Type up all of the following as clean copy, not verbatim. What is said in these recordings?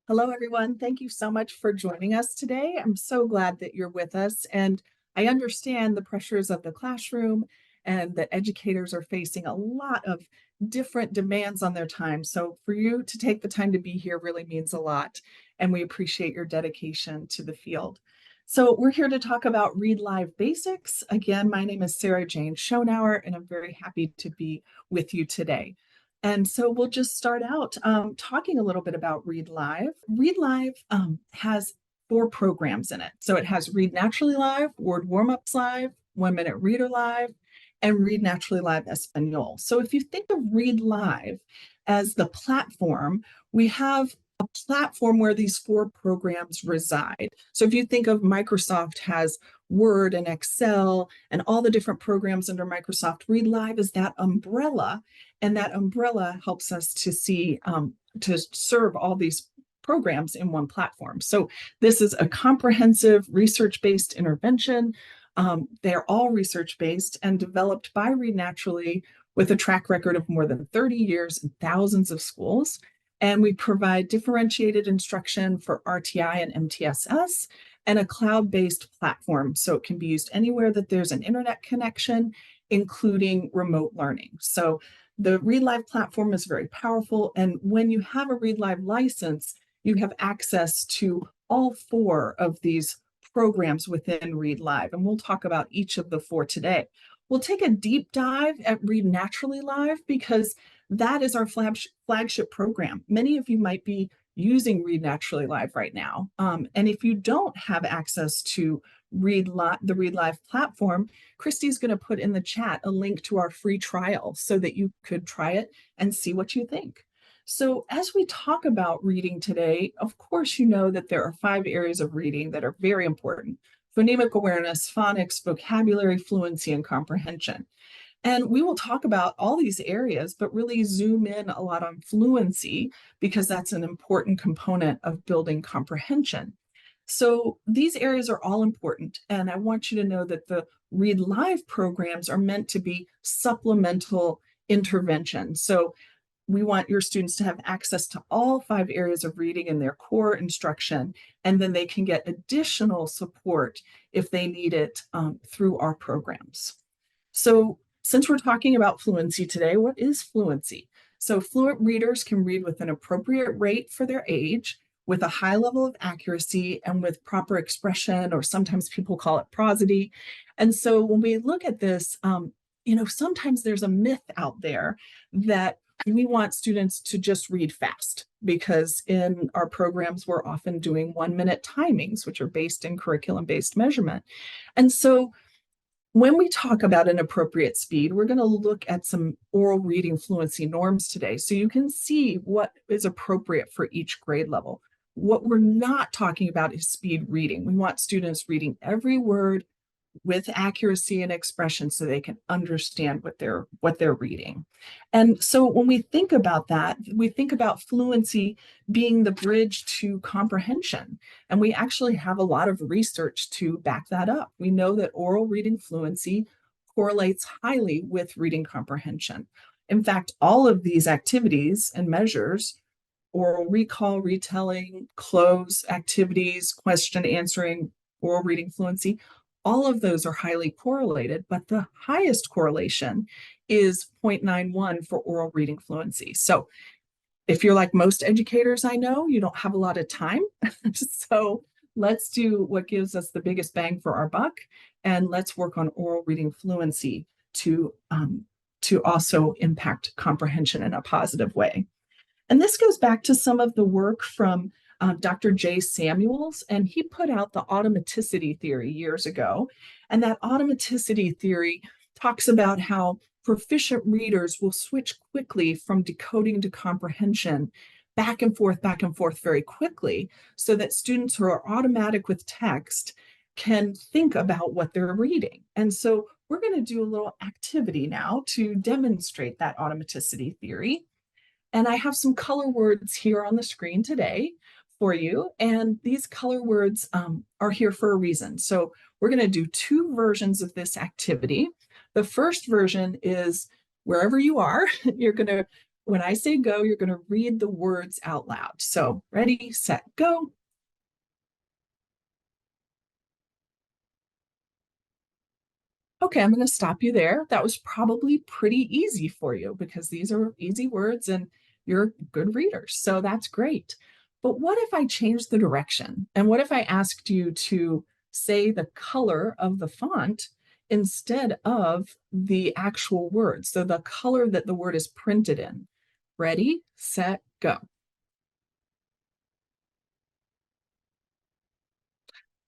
Hello, everyone. Thank you so much for joining us today. I'm so glad that you're with us. And I understand the pressures of the classroom and that educators are facing a lot of different demands on their time. So for you to take the time to be here really means a lot. And we appreciate your dedication to the field. So we're here to talk about Read Live Basics. Again, my name is Sarah Jane Schonour, and I'm very happy to be with you today. And so we'll just start out talking a little bit about Read Live. Read Live has 4 programs in it. So it has Read Naturally Live, Word Warm-Ups Live, 1 Minute Reader Live, and Read Naturally Live Español. So if you think of Read Live as the platform, we have a platform where these 4 programs reside. So if you think of Microsoft has Word and Excel and all the different programs under Microsoft, Read Live is that umbrella, and that umbrella helps us to see, to serve all these programs in one platform. So this is a comprehensive research-based intervention. They're all research-based and developed by Read Naturally with a track record of more than 30 years in thousands of schools. And we provide differentiated instruction for RTI and MTSS and a cloud-based platform. So it can be used anywhere that there's an internet connection, including remote learning. So the Read Live platform is very powerful. And when you have a Read Live license, you have access to all 4 of these programs within Read Live. And we'll talk about each of the 4 today. We'll take a deep dive at Read Naturally Live because that is our flagship program. Many of you might be using Read Naturally Live right now. And if you don't have access to the Read Live platform, Christy's going to put in the chat a link to our free trial so that you could try it and see what you think. So as we talk about reading today, of course, you know that there are 5 areas of reading that are very important: phonemic awareness, phonics, vocabulary, fluency, and comprehension. And we will talk about all these areas, but really zoom in a lot on fluency because that's an important component of building comprehension. So these areas are all important. And I want you to know that the Read Live programs are meant to be supplemental intervention. So we want your students to have access to all 5 areas of reading in their core instruction, and then they can get additional support if they need it through our programs. So since we're talking about fluency today, what is fluency? So fluent readers can read with an appropriate rate for their age, with a high level of accuracy, and with proper expression, or sometimes people call it prosody. And so when we look at this, sometimes there's a myth out there that we want students to just read fast, because in our programs, we're often doing 1-minute timings, which are based in curriculum-based measurement. And so when we talk about an appropriate speed, we're going to look at some oral reading fluency norms today, so you can see what is appropriate for each grade level. What we're not talking about is speed reading. We want students reading every word with accuracy and expression so they can understand what they're reading. And so when we think about that, we think about fluency being the bridge to comprehension. And we actually have a lot of research to back that up. We know that oral reading fluency correlates highly with reading comprehension. In fact, all of these activities and measures, oral recall, retelling, close activities, question answering, oral reading fluency, all of those are highly correlated, but the highest correlation is 0.91 for oral reading fluency. So if you're like most educators I know, you don't have a lot of time. So let's do what gives us the biggest bang for our buck, and let's work on oral reading fluency to also impact comprehension in a positive way. And this goes back to some of the work from Dr. J. Samuels, and he put out the automaticity theory years ago. And that automaticity theory talks about how proficient readers will switch quickly from decoding to comprehension, back and forth very quickly, so that students who are automatic with text can think about what they're reading. And so we're going to do a little activity now to demonstrate that automaticity theory. And I have some color words here on the screen today for you. And these color words are here for a reason. So we're going to do 2 versions of this activity. The first version is wherever you are, you're going to When I say go, you're going to read the words out loud. So ready, set, go. Okay, I'm going to stop you there. That was probably pretty easy for you because these are easy words and you're good readers. So that's great. But what if I changed the direction? And what if I asked you to say the color of the font instead of the actual word? So the color that the word is printed in. Ready, set, go.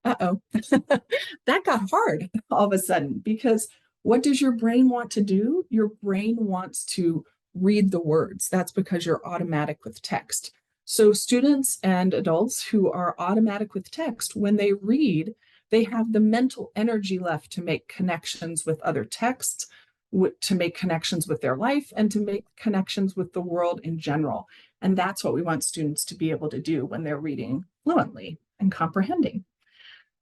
Uh-oh. That got hard all of a sudden because what does your brain want to do? Your brain wants to read the words. That's because you're automatic with text. So students and adults who are automatic with text, when they read, they have the mental energy left to make connections with other texts, to make connections with their life, and to make connections with the world in general. And that's what we want students to be able to do when they're reading fluently and comprehending.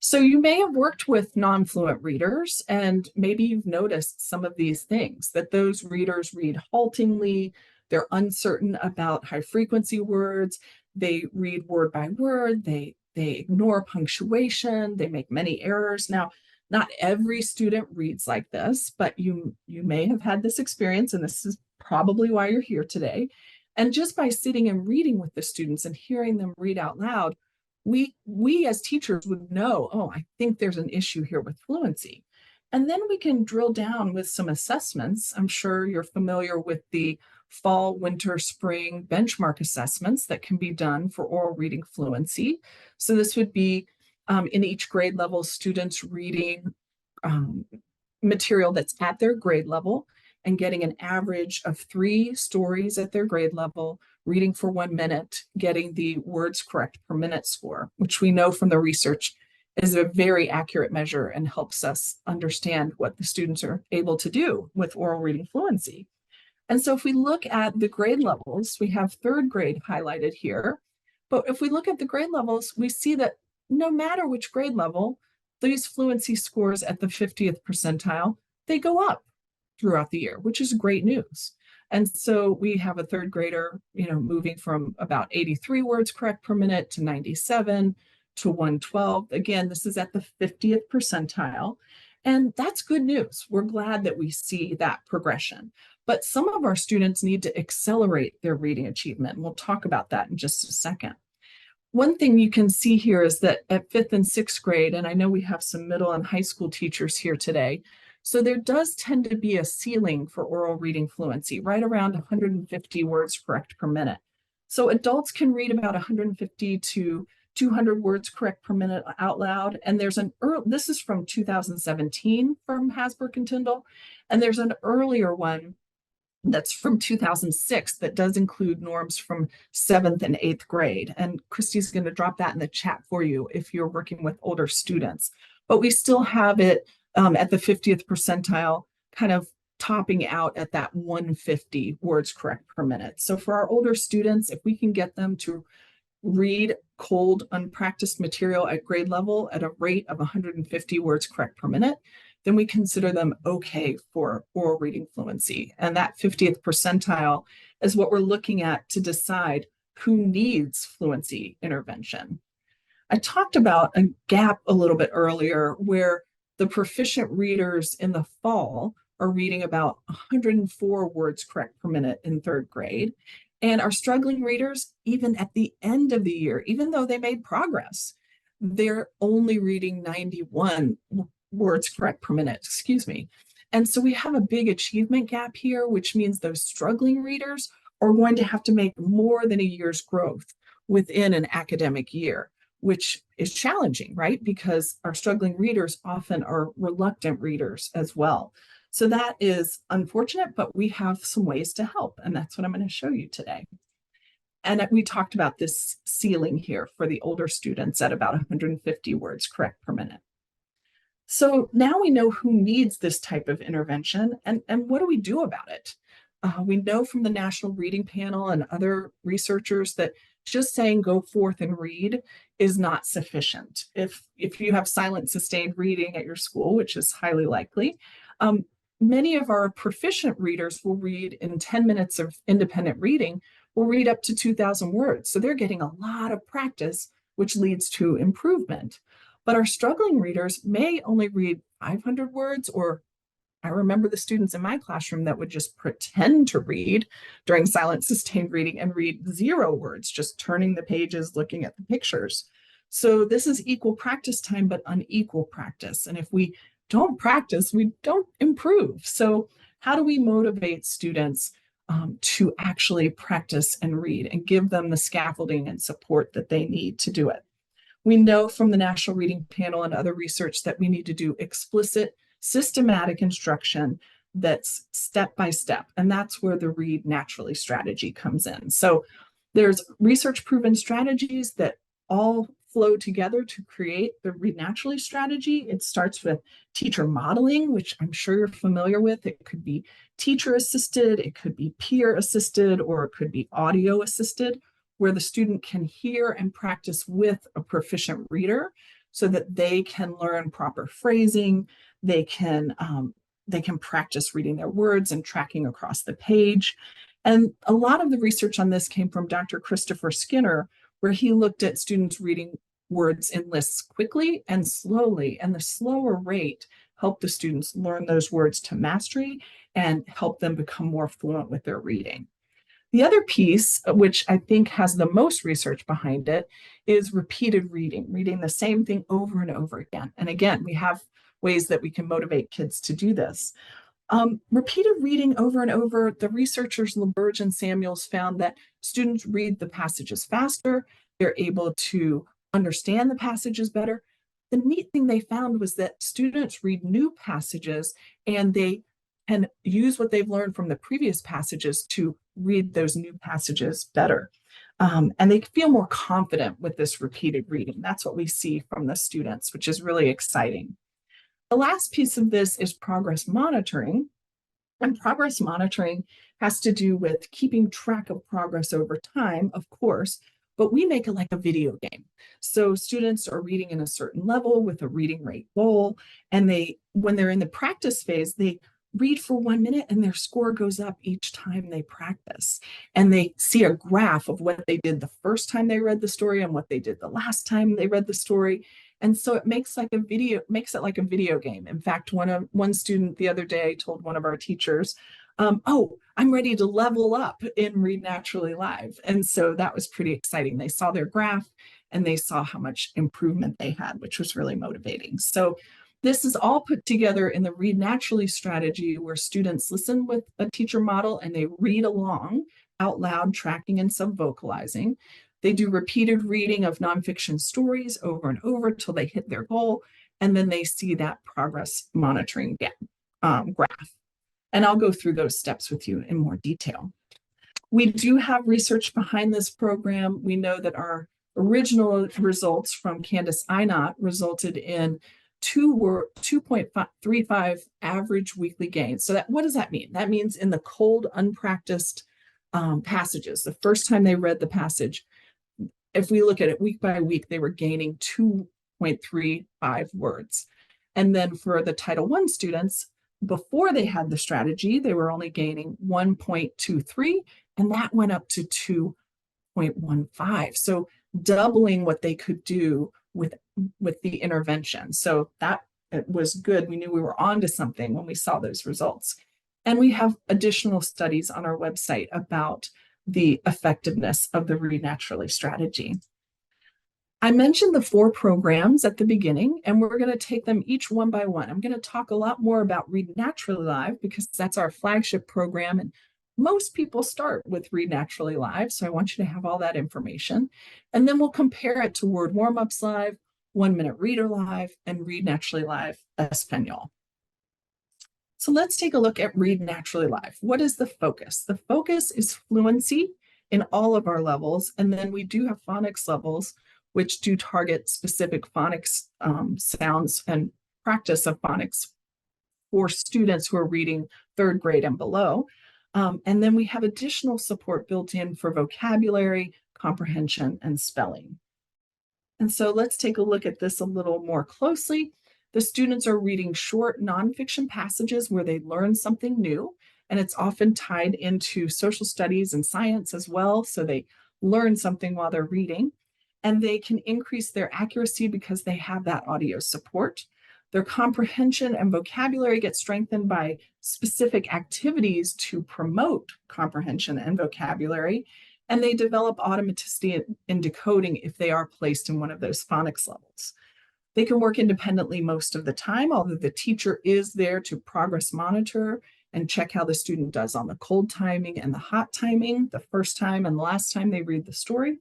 So you may have worked with non-fluent readers, and maybe you've noticed some of these things, that those readers read haltingly, they're uncertain about high frequency words, they read word by word, they ignore punctuation, they make many errors. Now, not every student reads like this, but you may have had this experience, and this is probably why you're here today. And just by sitting and reading with the students and hearing them read out loud, we as teachers would know, oh, I think there's an issue here with fluency. And then we can drill down with some assessments. I'm sure you're familiar with the fall, winter, spring benchmark assessments that can be done for oral reading fluency. So this would be in each grade level, students reading um, material that's at their grade level and getting an average of 3 stories at their grade level, reading for 1 minute, getting the words correct per minute score, which we know from the research is a very accurate measure and helps us understand what the students are able to do with oral reading fluency. And so if we look at the grade levels, we have third grade highlighted here. But if we look at the grade levels, we see that no matter which grade level, these fluency scores at the 50th percentile, they go up throughout the year, which is great news. And so we have a third grader, moving from about 83 words correct per minute to 97 to 112. Again, this is at the 50th percentile. And that's good news. We're glad that we see that progression. But some of our students need to accelerate their reading achievement. And we'll talk about that in just a second. One thing you can see here is that at 5th and 6th grade, and I know we have some middle and high school teachers here today, so there does tend to be a ceiling for oral reading fluency, right around 150 words correct per minute. So adults can read about 150 to 200 words correct per minute out loud. And there's this is from 2017 from Hasbrook and Tyndall, and there's an earlier one that's from 2006 that does include norms from 7th and 8th grade. And Christy's going to drop that in the chat for you if you're working with older students. But we still have it at the 50th percentile, kind of topping out at that 150 words correct per minute. So for our older students, if we can get them to read cold, unpracticed material at grade level at a rate of 150 words correct per minute, then we consider them okay for oral reading fluency. And that 50th percentile is what we're looking at to decide who needs fluency intervention. I talked about a gap a little bit earlier where the proficient readers in the fall are reading about 104 words correct per minute in third grade. And our struggling readers, even at the end of the year, even though they made progress, they're only reading 91 words correct per minute, excuse me. And so we have a big achievement gap here, which means those struggling readers are going to have to make more than a year's growth within an academic year, which is challenging, right? Because our struggling readers often are reluctant readers as well. So that is unfortunate, but we have some ways to help, and that's what I'm going to show you today. And we talked about this ceiling here for the older students at about 150 words correct per minute. So now we know who needs this type of intervention, and what do we do about it? We know from the National Reading Panel and other researchers that just saying go forth and read is not sufficient. If you have silent sustained reading at your school, which is highly likely, many of our proficient readers will read in 10 minutes of independent reading, will read up to 2,000 words. So they're getting a lot of practice, which leads to improvement. But our struggling readers may only read 500 words, or I remember the students in my classroom that would just pretend to read during silent sustained reading and read 0 words, just turning the pages, looking at the pictures. So this is equal practice time, but unequal practice. And if we don't practice, we don't improve. So how do we motivate students to actually practice and read and give them the scaffolding and support that they need to do it? We know from the National Reading Panel and other research that we need to do explicit, systematic instruction that's step by step. And that's where the Read Naturally strategy comes in. So there's research proven strategies that all flow together to create the Read Naturally strategy. It starts with teacher modeling, which I'm sure you're familiar with. It could be teacher assisted, it could be peer assisted, or it could be audio assisted, where the student can hear and practice with a proficient reader so that they can learn proper phrasing, they can practice reading their words and tracking across the page. And a lot of the research on this came from Dr. Christopher Skinner, where he looked at students reading words in lists quickly and slowly, and the slower rate helped the students learn those words to mastery and help them become more fluent with their reading. The other piece, which I think has the most research behind it, is repeated reading, reading the same thing over and over again. And again, we have ways that we can motivate kids to do this. Repeated reading over and over, the researchers LaBerge and Samuels found that students read the passages faster, they're able to understand the passages better. The neat thing they found was that students read new passages and they can use what they've learned from the previous passages to read those new passages better. And they feel more confident with this repeated reading. That's what we see from the students, which is really exciting. The last piece of this is progress monitoring. And progress monitoring has to do with keeping track of progress over time, of course, but we make it like a video game. So students are reading in a certain level with a reading rate goal, and when they're in the practice phase, they read for 1 minute and their score goes up each time they practice. And they see a graph of what they did the first time they read the story and what they did the last time they read the story. And so it makes it like a video game. In fact, one student the other day told one of our teachers, oh, I'm ready to level up in Read Naturally Live. And so that was pretty exciting. They saw their graph and they saw how much improvement they had, which was really motivating. So this is all put together in the Read Naturally strategy, where students listen with a teacher model and they read along out loud, tracking and sub-vocalizing. They do repeated reading of nonfiction stories over and over until they hit their goal, and then they see that progress monitoring graph. And I'll go through those steps with you in more detail. We do have research behind this program. We know that our original results from Candace Einot resulted in 2.35 average weekly gains. So what does that mean? That means in the cold, unpracticed passages, the first time they read the passage, if we look at it week by week, they were gaining 2.35 words. And then for the Title I students, before they had the strategy, they were only gaining 1.23, and that went up to 2.15. So doubling what they could do with the intervention. So that was good. We knew we were onto something when we saw those results. And we have additional studies on our website about the effectiveness of the Read Naturally strategy. I mentioned the 4 programs at the beginning, and we're going to take them each one by one. I'm going to talk a lot more about Read Naturally Live because that's our flagship program, and most people start with Read Naturally Live, so I want you to have all that information. And then we'll compare it to Word Warm-Ups Live, 1 Minute Reader Live, and Read Naturally Live Español. So let's take a look at Read Naturally Live. What is the focus? The focus is fluency in all of our levels, and then we do have phonics levels, which do target specific phonics sounds and practice of phonics for students who are reading 3rd grade and below. And then we have additional support built in for vocabulary, comprehension, and spelling. And so let's take a look at this a little more closely. The students are reading short nonfiction passages where they learn something new, and it's often tied into social studies and science as well. So they learn something while they're reading, and they can increase their accuracy because they have that audio support. Their comprehension and vocabulary get strengthened by specific activities to promote comprehension and vocabulary, and they develop automaticity in decoding if they are placed in one of those phonics levels. They can work independently most of the time, although the teacher is there to progress monitor and check how the student does on the cold timing and the hot timing, the first time and the last time they read the story.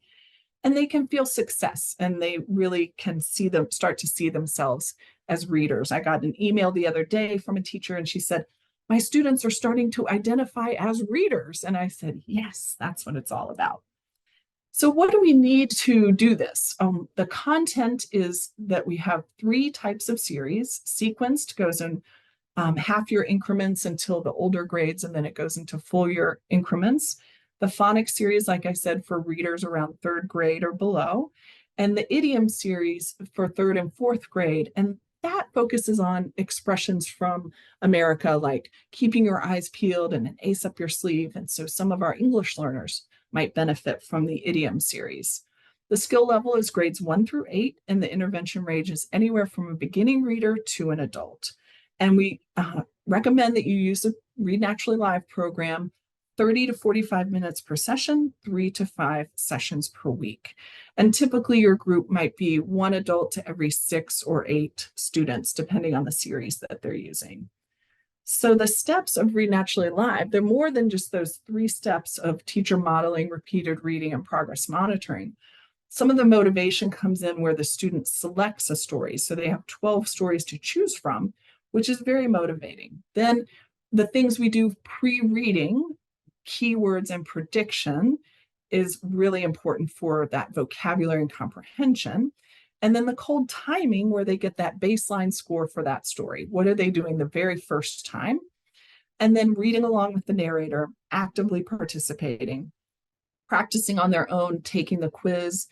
And they can feel success, and they really can start to see themselves as readers. I got an email the other day from a teacher, and she said, "My students are starting to identify as readers." And I said, yes, that's what it's all about. So what do we need to do this? The content is that we have 3 types of series. Sequenced goes in half-year increments until the older grades, and then it goes into full-year increments. The phonics series, like I said, for readers around 3rd grade or below, and the idiom series for 3rd and 4th grade. And that focuses on expressions from America, like keeping your eyes peeled and an ace up your sleeve. And so some of our English learners might benefit from the idiom series. The skill level is grades 1 through 8, and the intervention range is anywhere from a beginning reader to an adult. And we recommend that you use the Read Naturally Live program 30 to 45 minutes per session, 3 to 5 sessions per week. And typically your group might be 1 adult to every 6 or 8 students, depending on the series that they're using. So the steps of Read Naturally Live, they're more than just those 3 steps of teacher modeling, repeated reading, and progress monitoring. Some of the motivation comes in where the student selects a story. So they have 12 stories to choose from, which is very motivating. Then the things we do pre-reading, keywords and prediction, is really important for that vocabulary and comprehension. And then the cold timing, where they get that baseline score for that story. What are they doing the very first time? And then reading along with the narrator, actively participating, practicing on their own, taking the quiz,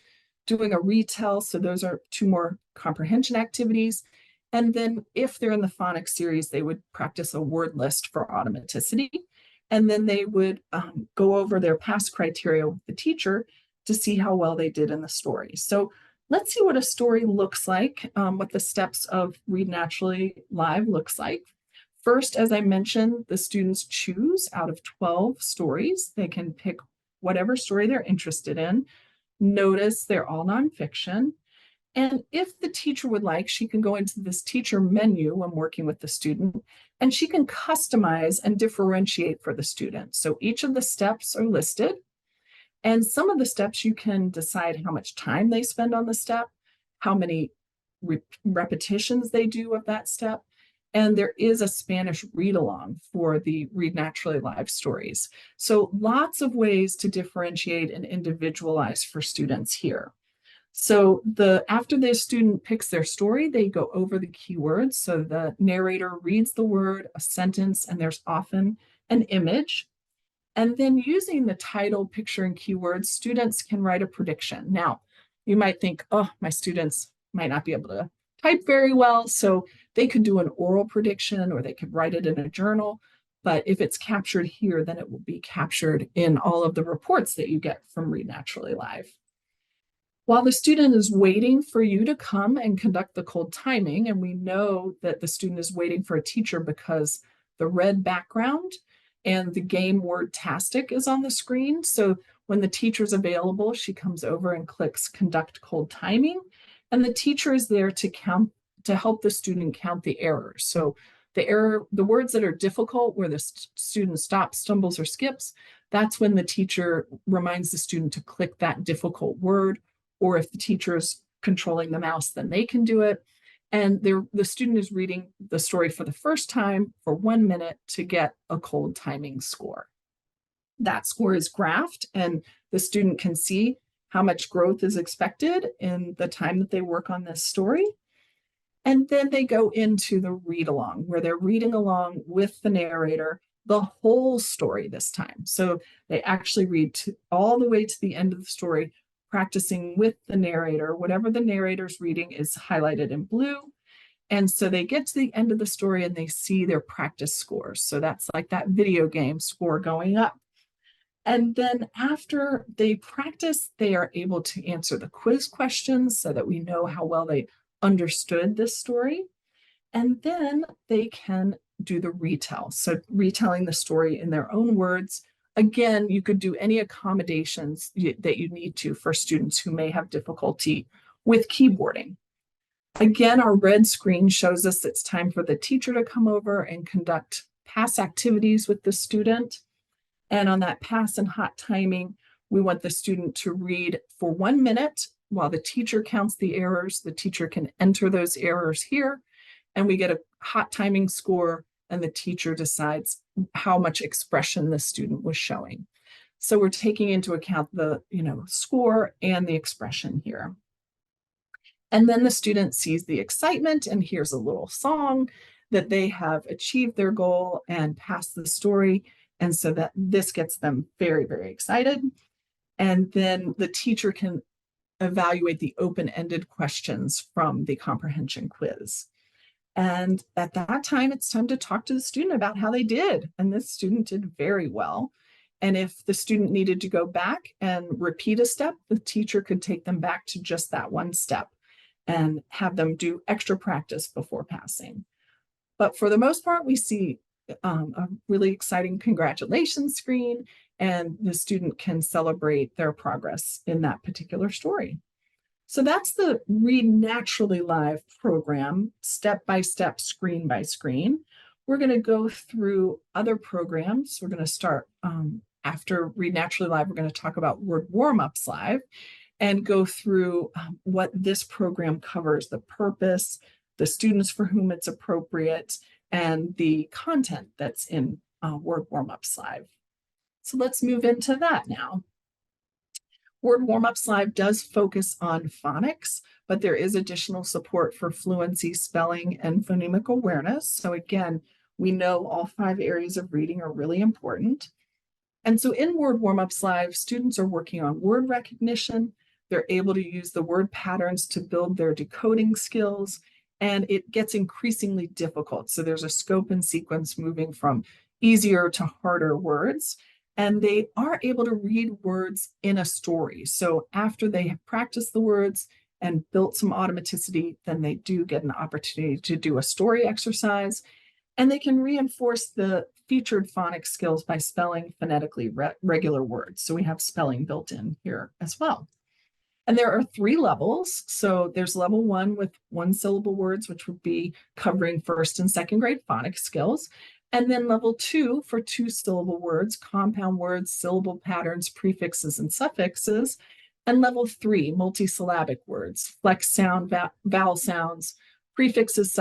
doing a retell. So those are 2 more comprehension activities. And then if they're in the phonics series, they would practice a word list for automaticity. And then they would go over their past criteria with the teacher to see how well they did in the story. So let's see what a story looks like, what the steps of Read Naturally Live looks like. First, as I mentioned, the students choose out of 12 stories. They can pick whatever story they're interested in. Notice they're all nonfiction. And if the teacher would like, she can go into this teacher menu when working with the student, and she can customize and differentiate for the student. So each of the steps are listed, and some of the steps you can decide how much time they spend on the step, how many repetitions they do of that step. And there is a Spanish read along for the Read Naturally Live stories. So lots of ways to differentiate and individualize for students here. So after the student picks their story, they go over the keywords. So the narrator reads the word, a sentence, and there's often an image. And then using the title, picture, and keywords, students can write a prediction. Now, you might think, oh, my students might not be able to type very well, so they could do an oral prediction or they could write it in a journal. But if it's captured here, then it will be captured in all of the reports that you get from Read Naturally Live. While the student is waiting for you to come and conduct the cold timing, and we know that the student is waiting for a teacher because the red background and the game word tastic is on the screen. So when the teacher's available, she comes over and clicks conduct cold timing, and the teacher is there to help the student count the errors. So the words that are difficult, where the student stops, stumbles, or skips, that's when the teacher reminds the student to click that difficult word. Or if the teacher is controlling the mouse, then they can do it. And the student is reading the story for the first time for 1 minute to get a cold timing score. That score is graphed, and the student can see how much growth is expected in the time that they work on this story. And then they go into the read along, where they're reading along with the narrator the whole story this time. So they actually read all the way to the end of the story, practicing with the narrator. Whatever the narrator's reading is highlighted in blue. And so they get to the end of the story and they see their practice scores. So that's like that video game score going up. And then after they practice, they are able to answer the quiz questions so that we know how well they understood this story. And then they can do the retell. So retelling the story in their own words. Again, you could do any accommodations that you need to for students who may have difficulty with keyboarding. Again, our red screen shows us it's time for the teacher to come over and conduct pass activities with the student. And on that pass and hot timing, we want the student to read for 1 minute while the teacher counts the errors. The teacher can enter those errors here, and we get a hot timing score, and the teacher decides how much expression the student was showing. So we're taking into account the score and the expression here. And then the student sees the excitement and hears a little song that they have achieved their goal and passed the story. And so that this gets them very, very excited. And then the teacher can evaluate the open-ended questions from the comprehension quiz. And at that time, it's time to talk to the student about how they did. And this student did very well. And if the student needed to go back and repeat a step, the teacher could take them back to just that one step and have them do extra practice before passing. But for the most part, we see a really exciting congratulations screen, and the student can celebrate their progress in that particular story. So that's the Read Naturally Live program, step by step, screen by screen. We're going to go through other programs. We're going to start after Read Naturally Live, we're going to talk about Word Warm-Ups Live and go through what this program covers, the purpose, the students for whom it's appropriate, and the content that's in Word Warm-Ups Live. So let's move into that now. Word Warm-Ups Live does focus on phonics, but there is additional support for fluency, spelling, and phonemic awareness. So again, we know all 5 areas of reading are really important. And so in Word Warm-Ups Live, students are working on word recognition. They're able to use the word patterns to build their decoding skills, and it gets increasingly difficult. So there's a scope and sequence moving from easier to harder words, and they are able to read words in a story. So after they have practiced the words and built some automaticity, then they do get an opportunity to do a story exercise, and they can reinforce the featured phonics skills by spelling phonetically regular words. So we have spelling built in here as well. And there are 3 levels. So there's level 1 with 1-syllable words, which would be covering 1st and 2nd grade phonics skills. And then level 2 for 2-syllable words, compound words, syllable patterns, prefixes, and suffixes. And level 3, multisyllabic words, flex sound, vowel sounds, prefixes,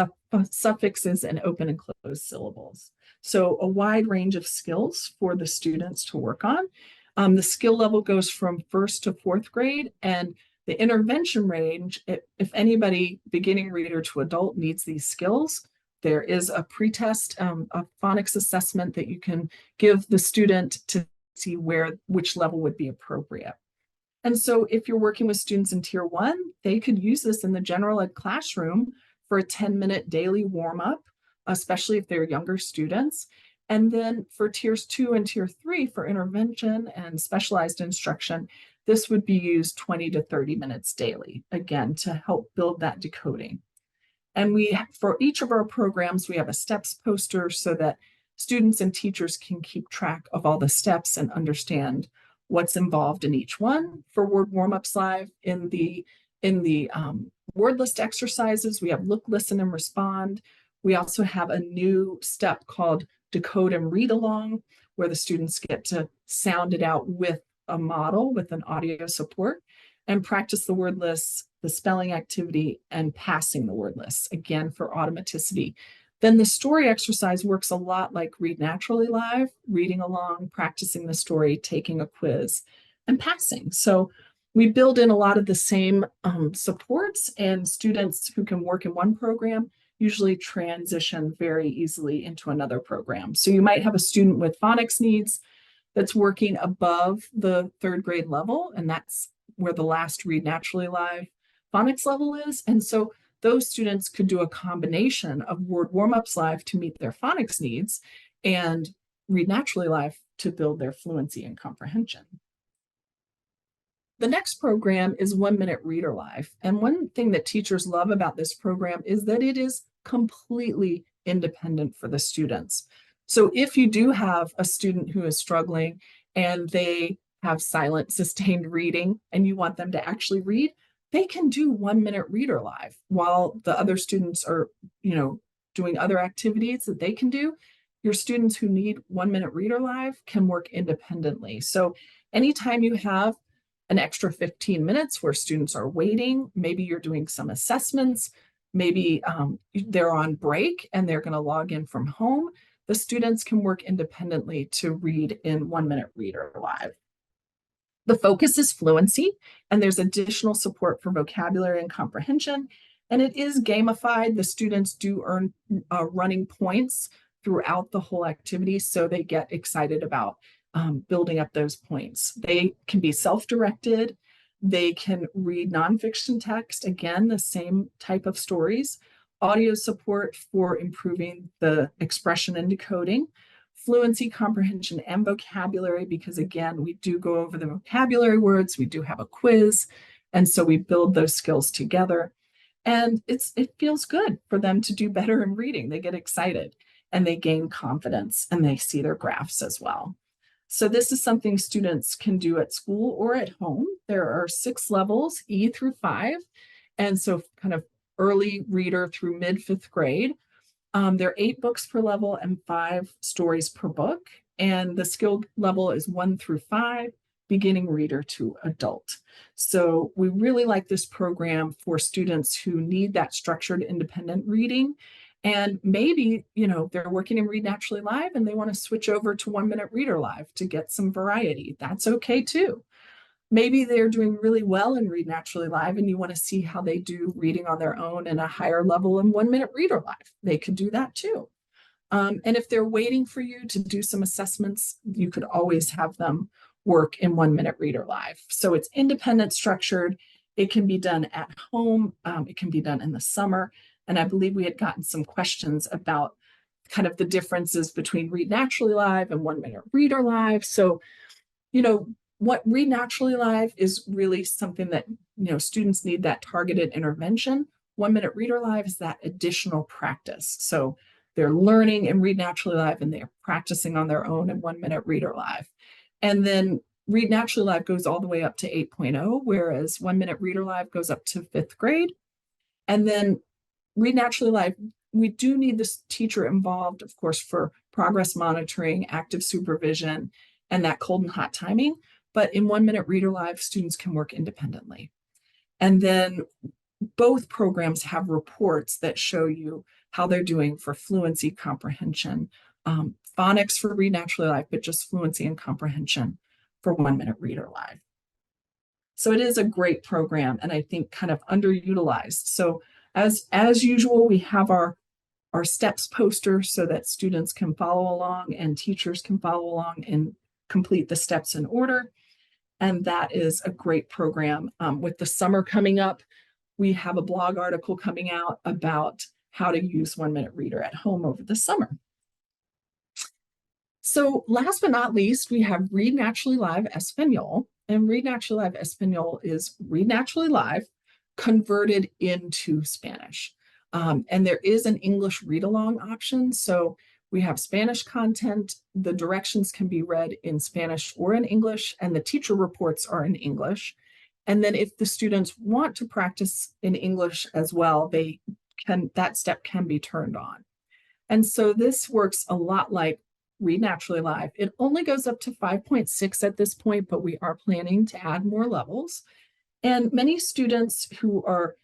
suffixes, and open and closed syllables. So a wide range of skills for the students to work on. The skill level goes from 1st to 4th grade, and the intervention range, if anybody, beginning reader to adult, needs these skills, there is a pretest, a phonics assessment that you can give the student to see which level would be appropriate. And so if you're working with students in Tier 1, they could use this in the general ed classroom for a 10-minute daily warm-up, especially if they're younger students. And then for Tiers 2 and Tier 3 for intervention and specialized instruction, this would be used 20 to 30 minutes daily, again, to help build that decoding. And for each of our programs, we have a steps poster so that students and teachers can keep track of all the steps and understand what's involved in each one. For Word Warm-Ups Live, in the word list exercises, we have look, listen, and respond. We also have a new step called Decode and Read Along, where the students get to sound it out with a model with an audio support and practice the word lists, the spelling activity, and passing the word lists, again, for automaticity. Then the story exercise works a lot like Read Naturally Live, reading along, practicing the story, taking a quiz, and passing. So we build in a lot of the same supports, and students who can work in one program usually transition very easily into another program. So you might have a student with phonics needs that's working above the 3rd grade level, and that's where the last Read Naturally Live phonics level is. And so those students could do a combination of Word Warm-Ups Live to meet their phonics needs and Read Naturally Live to build their fluency and comprehension. The next program is 1 Minute Reader Live. And one thing that teachers love about this program is that it is completely independent for the students. So if you do have a student who is struggling and they have silent sustained reading and you want them to actually read, they can do 1 Minute Reader Live while the other students are, doing other activities that they can do. Your students who need 1 Minute Reader Live can work independently. So anytime you have an extra 15 minutes where students are waiting, maybe you're doing some assessments, maybe they're on break and they're going to log in from home, the students can work independently to read in 1 Minute Reader Live. The focus is fluency, and there's additional support for vocabulary and comprehension, and it is gamified. The students do earn running points throughout the whole activity, so they get excited about building up those points. They can be self-directed. They can read nonfiction text, again, the same type of stories, audio support for improving the expression and decoding, fluency, comprehension, and vocabulary, because again, we do go over the vocabulary words, we do have a quiz, and so we build those skills together. And it feels good for them to do better in reading. They get excited and they gain confidence and they see their graphs as well. So this is something students can do at school or at home. There are 6 levels, E through 5, and so kind of early reader through mid-5th grade. There are 8 books per level and 5 stories per book, and the skill level is 1 through 5, beginning reader to adult. So we really like this program for students who need that structured independent reading. And maybe, they're working in Read Naturally Live and they want to switch over to 1 Minute Reader Live to get some variety. That's okay too. Maybe they're doing really well in Read Naturally Live and you want to see how they do reading on their own in a higher level in 1 Minute Reader Live. They could do that too. And if they're waiting for you to do some assessments, you could always have them work in 1 Minute Reader Live. So it's independent, structured. It can be done at home. It can be done in the summer. And I believe we had gotten some questions about kind of the differences between Read Naturally Live and 1 Minute Reader Live. So, what Read Naturally Live is really something that, students need that targeted intervention. 1 Minute Reader Live is that additional practice. So they're learning in Read Naturally Live and they're practicing on their own in 1 Minute Reader Live. And then Read Naturally Live goes all the way up to 8.0, whereas 1 Minute Reader Live goes up to 5th grade. And then Read Naturally Live, we do need this teacher involved, of course, for progress monitoring, active supervision, and that cold and hot timing. But in 1 Minute Reader Live, students can work independently. And then both programs have reports that show you how they're doing for fluency, comprehension, phonics for Read Naturally Live, but just fluency and comprehension for 1 Minute Reader Live. So it is a great program, and I think kind of underutilized. So as usual, we have our steps poster so that students can follow along and teachers can follow along and complete the steps in order. And that is a great program. With the summer coming up, we have a blog article coming out about how to use 1 Minute Reader at home over the summer. So last but not least, we have Read Naturally Live Español. And Read Naturally Live Español is Read Naturally Live converted into Spanish. And there is an English read-along option. So we have Spanish content. The directions can be read in Spanish or in English, and the teacher reports are in English. And then if the students want to practice in English as well, that step can be turned on. And so this works a lot like Read Naturally Live. It only goes up to 5.6 at this point, but we are planning to add more levels. And many students who are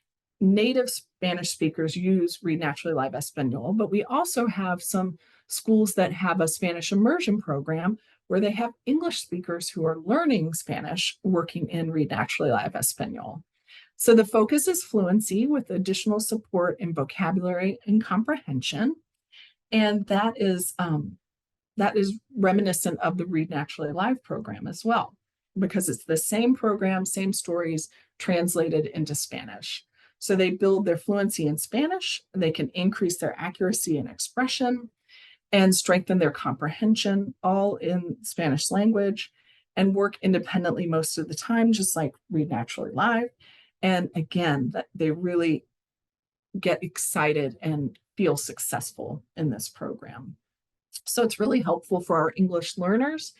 native Spanish speakers use Read Naturally Live Español, but we also have some schools that have a Spanish immersion program where they have English speakers who are learning Spanish working in Read Naturally Live Español. So the focus is fluency with additional support in vocabulary and comprehension. And that is reminiscent of the Read Naturally Live program as well, because it's the same program, same stories translated into Spanish. So they build their fluency in Spanish, they can increase their accuracy in expression, and strengthen their comprehension, all in Spanish language, and work independently most of the time, just like Read Naturally Live. And again, that they really get excited and feel successful in this program. So it's really helpful for our English learners.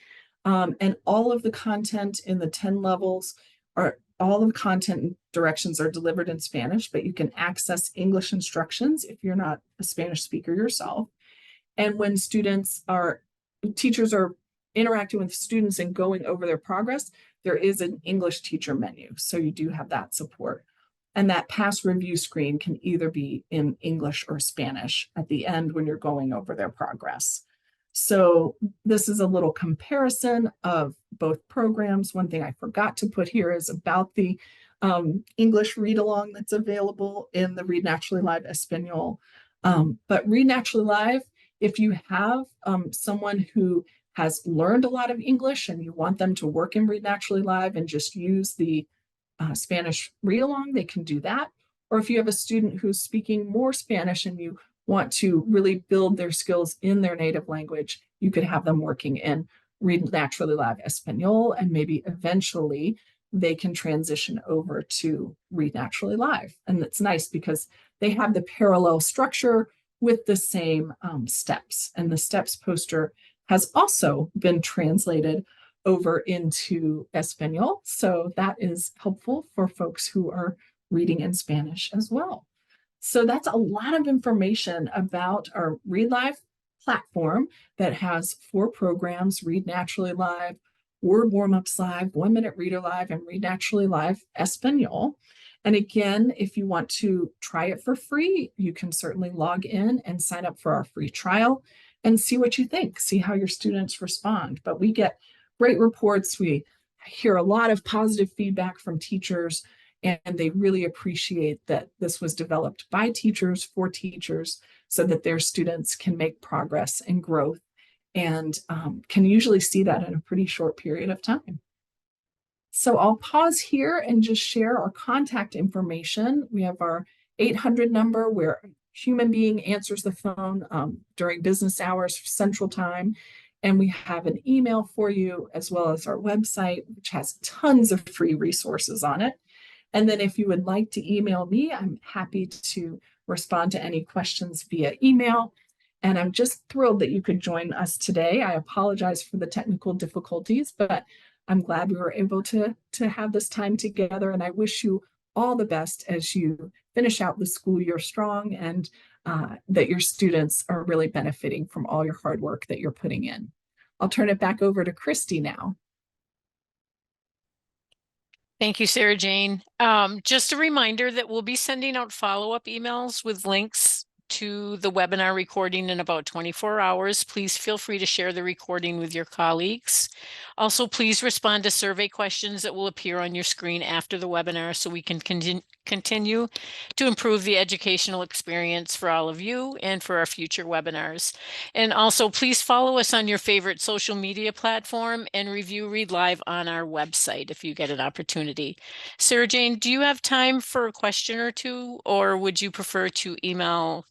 And all of the content in the 10 levels are all of the content and directions are delivered in Spanish, but you can access English instructions if you're not a Spanish speaker yourself. And when teachers are interacting with students and going over their progress, there is an English teacher menu. So you do have that support. And that pass review screen can either be in English or Spanish at the end when you're going over their progress. So this is a little comparison of both programs. One thing I forgot to put here is about the English read along that's available in the Read Naturally Live Español. But Read Naturally Live, if you have someone who has learned a lot of English and you want them to work in Read Naturally Live and just use the Spanish read along, they can do that. Or if you have a student who's speaking more Spanish and you want to really build their skills in their native language, you could have them working in Read Naturally Live Español, and maybe eventually they can transition over to Read Naturally Live. And it's nice because they have the parallel structure with the same steps. And the steps poster has also been translated over into Español. So that is helpful for folks who are reading in Spanish as well. So that's a lot of information about our Read Live platform that has 4 programs: Read Naturally Live, Word Warm-Ups Live, 1 Minute Reader Live, and Read Naturally Live Español. And again, if you want to try it for free, you can certainly log in and sign up for our free trial and see what you think, see how your students respond. But we get great reports. We hear a lot of positive feedback from teachers, and they really appreciate that this was developed by teachers for teachers so that their students can make progress and growth, and can usually see that in a pretty short period of time. So I'll pause here and just share our contact information. We have our 800 number where a human being answers the phone during business hours Central Time. And we have an email for you, as well as our website, which has tons of free resources on it. And then if you would like to email me, I'm happy to respond to any questions via email. And I'm just thrilled that you could join us today. I apologize for the technical difficulties, but I'm glad we were able to have this time together. And I wish you all the best as you finish out the school year strong, and that your students are really benefiting from all your hard work that you're putting in. I'll turn it back over to Christy now. Thank you, Sarah Jane. Just a reminder that we'll be sending out follow-up emails with links to the webinar recording in about 24 hours. Please feel free to share the recording with your colleagues. Also, please respond to survey questions that will appear on your screen after the webinar so we can continue to improve the educational experience for all of you and for our future webinars. And also, please follow us on your favorite social media platform and review Read Live on our website if you get an opportunity. Sarah Jane, do you have time for a question or two, or would you prefer to email?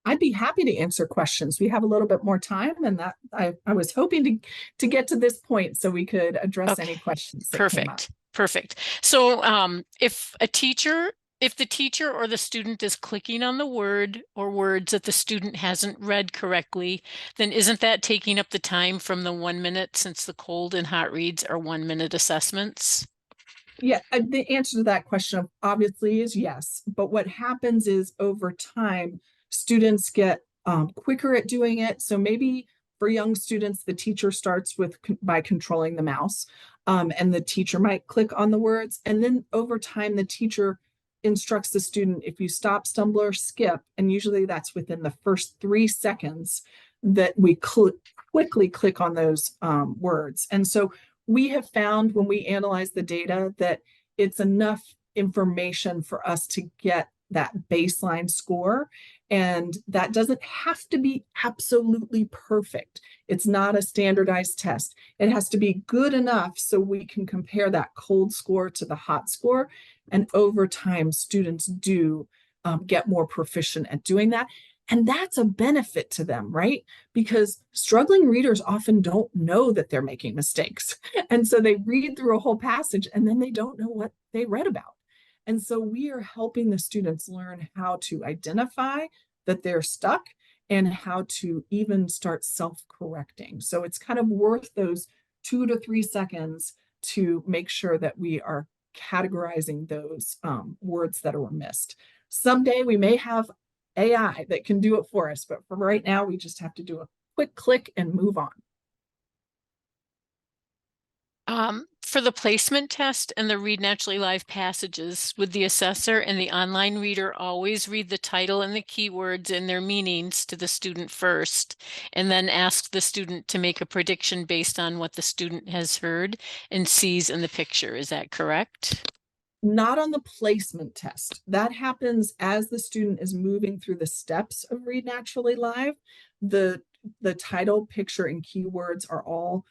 I'd be happy to answer questions. We have a little bit more time, and that I was hoping to get to this point so we could address any questions that came up. Perfect. So if the teacher or the student is clicking on the word or words that the student hasn't read correctly, then isn't that taking up the time from the 1 minute, since the cold and hot reads are 1 minute assessments? Yeah, the answer to that question obviously is yes. But what happens is over time, students get quicker at doing it. So maybe for young students, the teacher starts by controlling the mouse, and the teacher might click on the words. And then over time, the teacher instructs the student, if you stop, stumble, or skip, and usually that's within the first 3 seconds, that we quickly click on those words. And so we have found when we analyze the data that it's enough information for us to get that baseline score. And that doesn't have to be absolutely perfect. It's not a standardized test. It has to be good enough so we can compare that cold score to the hot score. And over time, students do get more proficient at doing that. And that's a benefit to them, right? Because struggling readers often don't know that they're making mistakes. And so they read through a whole passage and then they don't know what they read about. And so we are helping the students learn how to identify that they're stuck and how to even start self-correcting. So it's kind of worth those 2 to 3 seconds to make sure that we are categorizing those words that are missed. Someday we may have AI that can do it for us, but for right now, we just have to do a quick click and move on. For the placement test and the Read Naturally Live passages, would the assessor and the online reader always read the title and the keywords and their meanings to the student first, and then ask the student to make a prediction based on what the student has heard and sees in the picture? Is that correct? Not on the placement test. That happens as the student is moving through the steps of Read Naturally Live. The title, picture, and keywords are all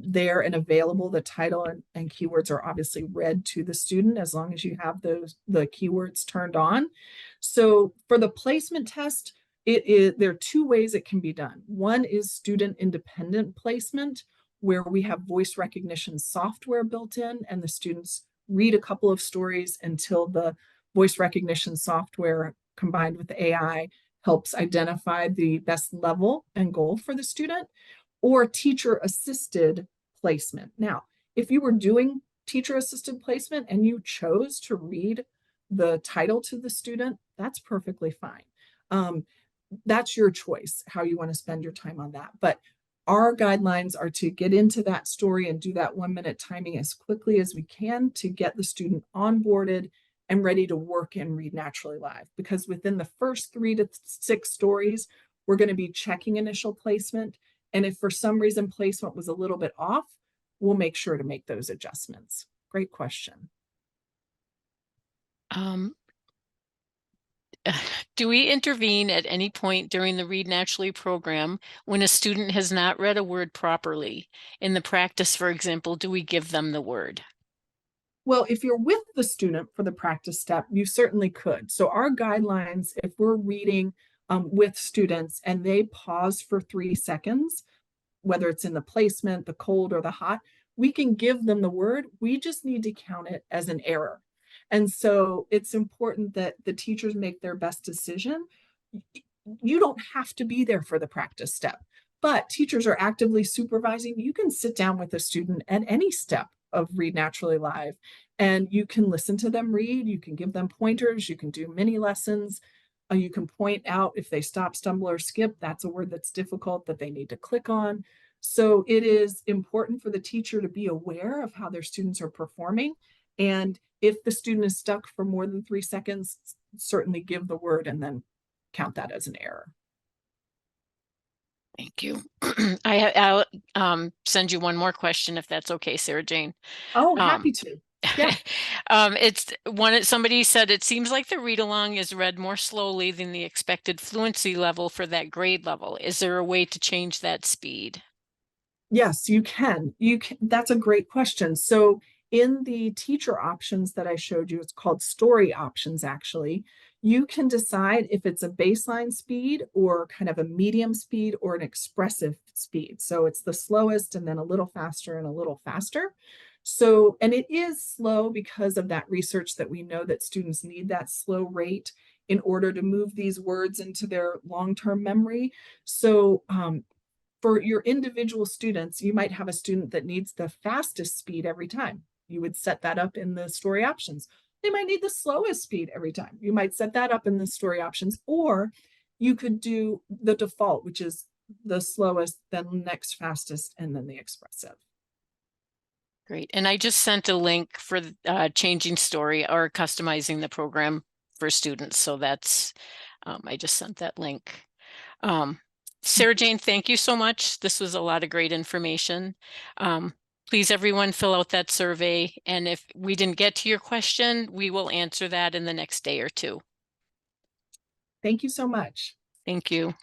there and available. The title and keywords are obviously read to the student as long as you have the keywords turned on. So for the placement test, there are two ways it can be done. One is student independent placement, where we have voice recognition software built in, and the students read a couple of stories until the voice recognition software combined with the AI helps identify the best level and goal for the student, or teacher assisted placement. Now, if you were doing teacher assisted placement and you chose to read the title to the student, that's perfectly fine. That's your choice, how you want to spend your time on that. But our guidelines are to get into that story and do that 1 minute timing as quickly as we can to get the student onboarded and ready to work and Read Naturally Live. Because within the first 3 to 6 stories, we're going to be checking initial placement. And if for some reason placement was a little bit off, we'll make sure to make those adjustments. Great question. Do we intervene at any point during the Read Naturally program when a student has not read a word properly? In the practice, for example, do we give them the word? Well, if you're with the student for the practice step, you certainly could. So our guidelines, if we're reading with students and they pause for 3 seconds, whether it's in the placement, the cold, or the hot, we can give them the word. We just need to count it as an error. And so it's important that the teachers make their best decision. You don't have to be there for the practice step, but teachers are actively supervising. You can sit down with a student at any step of Read Naturally Live and you can listen to them read. You can give them pointers. You can do mini lessons. You can point out if they stop, stumble, or skip, that's a word that's difficult that they need to click on. So it is important for the teacher to be aware of how their students are performing. And if the student is stuck for more than 3 seconds, certainly give the word and then count that as an error. Thank you. I'll send you one more question if that's okay, Sarah Jane. Oh, happy to. Yeah. Somebody said it seems like the read along is read more slowly than the expected fluency level for that grade level. Is there a way to change that speed? Yes, you can. You can. That's a great question. So in the teacher options that I showed you, it's called story options actually. You can decide if it's a baseline speed or kind of a medium speed or an expressive speed. So it's the slowest and then a little faster and a little faster. So, and it is slow because of that research that we know that students need that slow rate in order to move these words into their long-term memory. So for your individual students, you might have a student that needs the fastest speed every time. You would set that up in the story options. They might need the slowest speed every time. You might set that up in the story options, or you could do the default, which is the slowest, then next fastest, and then the expressive. Great. And I just sent a link for changing story or customizing the program for students. So that's, I just sent that link. Sarah Jane, thank you so much. This was a lot of great information. Please, everyone, fill out that survey. And if we didn't get to your question, we will answer that in the next day or two. Thank you so much. Thank you.